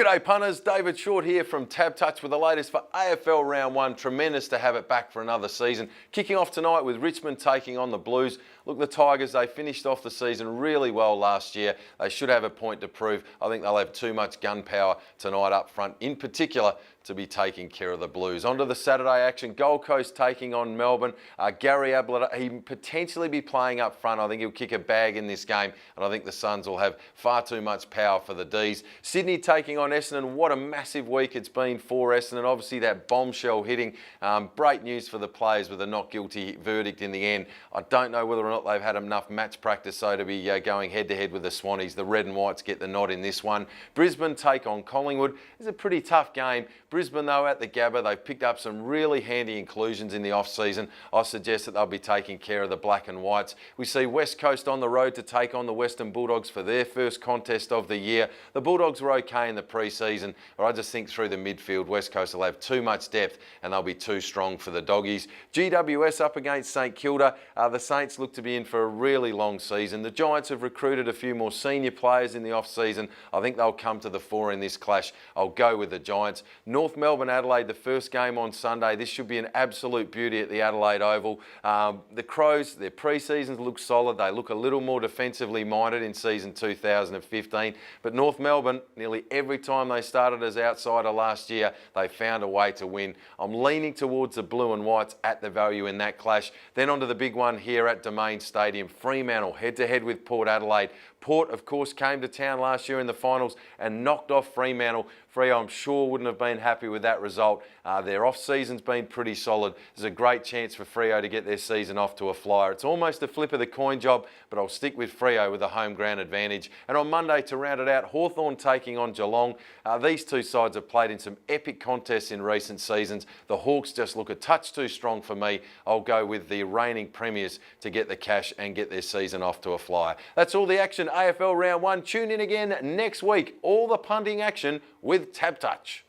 G'day punters, David Short here from TABtouch with the latest for AFL Round 1. Tremendous to have it back for another season. Kicking off tonight with Richmond taking on the Blues. Look, the Tigers, they finished off the season really well last year. They should have a point to prove. I think they'll have too much gun power tonight up front, in particular to be taking care of the Blues. On to the Saturday action, Gold Coast taking on Melbourne. Gary Ablett, he potentially be playing up front. I think he'll kick a bag in this game, and I think the Suns will have far too much power for the Ds. Sydney taking on Essendon. What a massive week it's been for Essendon. Obviously that bombshell hitting. Great news for the players with a not guilty verdict in the end. I don't know whether or not they've had enough match practice so to be going head-to-head with the Swannies. The Red and Whites get the nod in this one. Brisbane take on Collingwood. It's a pretty tough game. Brisbane, though, at the Gabba, they've picked up some really handy inclusions in the off-season. I suggest that they'll be taking care of the Black and Whites. We see West Coast on the road to take on the Western Bulldogs for their first contest of the year. The Bulldogs were okay in the pre-season, but I just think through the midfield, West Coast will have too much depth and they'll be too strong for the Doggies. GWS up against St Kilda. The Saints look to be in for a really long season. The Giants have recruited a few more senior players in the off-season. I think they'll come to the fore in this clash. I'll go with the Giants. North Melbourne Adelaide, the first game on Sunday. This should be an absolute beauty at the Adelaide Oval. The Crows, their pre-seasons look solid. They look a little more defensively minded in season 2015. But North Melbourne, nearly every time they started as outsider last year, they found a way to win. I'm leaning towards the Blue and Whites at the value in that clash. Then on to the big one here at Domain Stadium. Fremantle head-to-head with Port Adelaide. Port, of course, came to town last year in the finals and knocked off Fremantle. Freo, I'm sure, wouldn't have been happy with that result. Their off-season's been pretty solid. There's a great chance for Freo to get their season off to a flyer. It's almost a flip of the coin job, but I'll stick with Freo with a home ground advantage. And on Monday, to round it out, Hawthorn taking on Geelong. These two sides have played in some epic contests in recent seasons. The Hawks just look a touch too strong for me. I'll go with the reigning premiers to get the cash and get their season off to a flyer. That's all the action AFL Round 1. Tune in again next week. All the punting action with TABtouch.